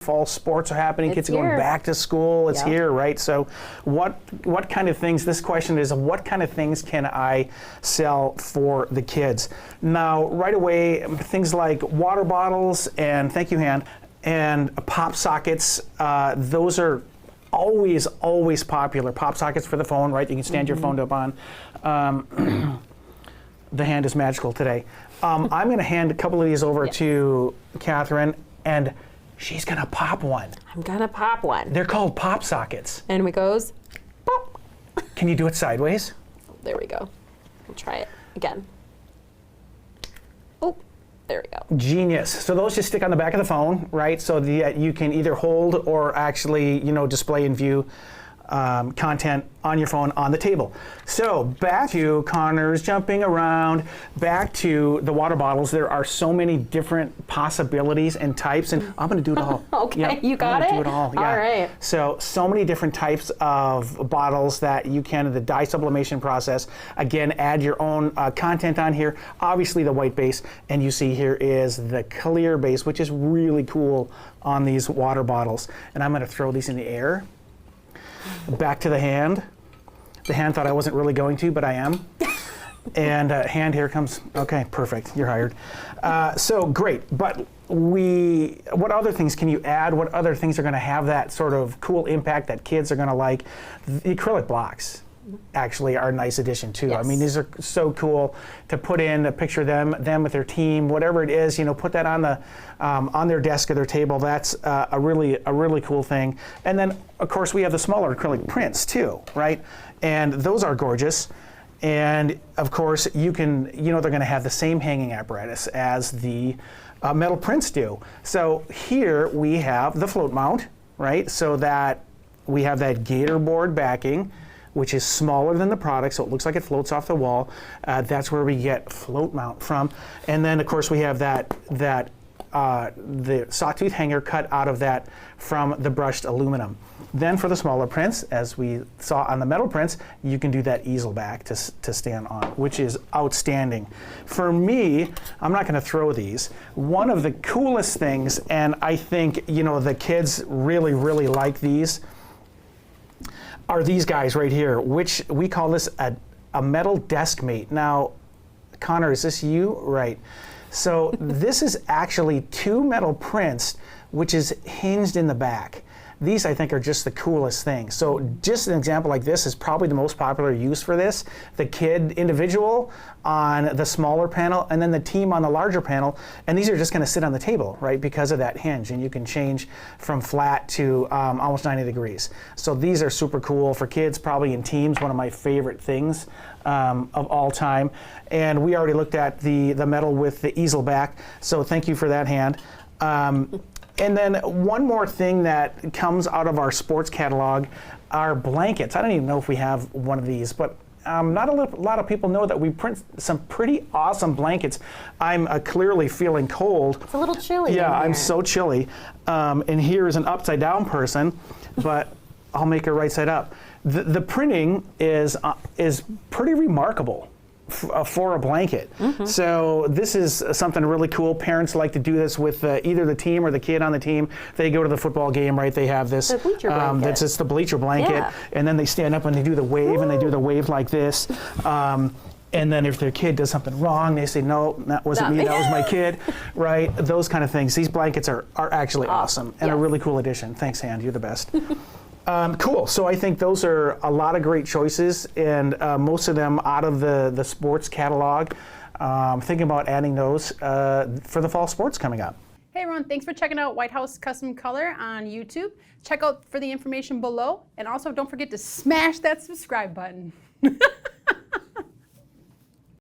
Fall sports are happening. Kids are here. going back to school. It's Yep. here, right? So what kind of things, this question is, what kind of things can I sell for the kids? Now, right away, things like water bottles, and thank you, Han, and pop sockets, those are always popular. Pop sockets for the phone, right? You can stand your phone up on. The hand is magical today. I'm going to hand a couple of these over to Kathryn, and she's going to pop one. I'm gonna pop one. They're called pop sockets. And it goes, pop. Can you do it sideways? There we go. We'll try it again. Oh, there we go. Genius. So those just stick on the back of the phone, right? So that you can either hold or actually, display and view content on your phone on the table. So back to Connor's jumping around, back to the water bottles. There are so many different possibilities and types, and I'm going to do it all. Okay, Yep, you got it? do it all. Yeah. All right. So many different types of bottles that you can in the dye sublimation process. Again, add your own content on here. Obviously the white base, and you see here is the clear base, which is really cool on these water bottles. And I'm going to throw these in the air. Back to the hand. The hand thought I wasn't really going to, but I am. And hand here comes. Okay, perfect. You're hired. So great. But what other things can you add? What other things are going to have that sort of cool impact that kids are going to like? The acrylic blocks actually are a nice addition too. Yes. I mean, these are so cool to put in a picture of them with their team, whatever it is. Put that on the on their desk or their table. That's a really cool thing. And then of course we have the smaller acrylic prints too, right? And those are gorgeous. And of course you can, they're going to have the same hanging apparatus as the metal prints do. So here we have the float mount, right? So that we have that gator board backing, which is smaller than the product, so it looks like it floats off the wall. That's where we get float mount from. And then of course we have the sawtooth hanger cut out of that from the brushed aluminum. Then for the smaller prints, as we saw on the metal prints, you can do that easel back to stand on, which is outstanding. For me, I'm not going to throw these. One of the coolest things, and I think the kids really like these, are these guys right here, which we call this a metal desk mate. Now, Connor, is this you? Right. So this is actually two metal prints, which is hinged in the back. These, I think, are just the coolest thing. So just an example like this is probably the most popular use for this. The kid individual on the smaller panel, and then the team on the larger panel. And these are just going to sit on the table, right, because of that hinge. And you can change from flat to almost 90 degrees. So these are super cool for kids, probably in teams, one of my favorite things of all time. And we already looked at the metal with the easel back. So thank you for that, hand. And then one more thing that comes out of our sports catalog are blankets. I don't even know if we have one of these, but not a lot of people know that we print some pretty awesome blankets. I'm clearly feeling cold. It's a little chilly. Yeah, I'm so chilly. And here is an upside down person, but I'll make her right side up. The printing is pretty remarkable for a blanket. Mm-hmm. So this is something really cool. Parents like to do this with either the team or the kid on the team. They go to the football game, right? They have this. The bleacher blanket. That's just the bleacher blanket. Yeah. And then they stand up and they do the wave. Woo! And they do the wave like this. And then if their kid does something wrong, they say, no, that wasn't me, that was my kid, right? Those kind of things. These blankets are actually awesome and a really cool addition. Thanks, Hand, you're the best. Cool. So I think those are a lot of great choices, and most of them out of the sports catalog. Thinking about adding those for the fall sports coming up. Hey everyone, thanks for checking out White House Custom Color on YouTube. Check out for the information below, and also don't forget to smash that subscribe button.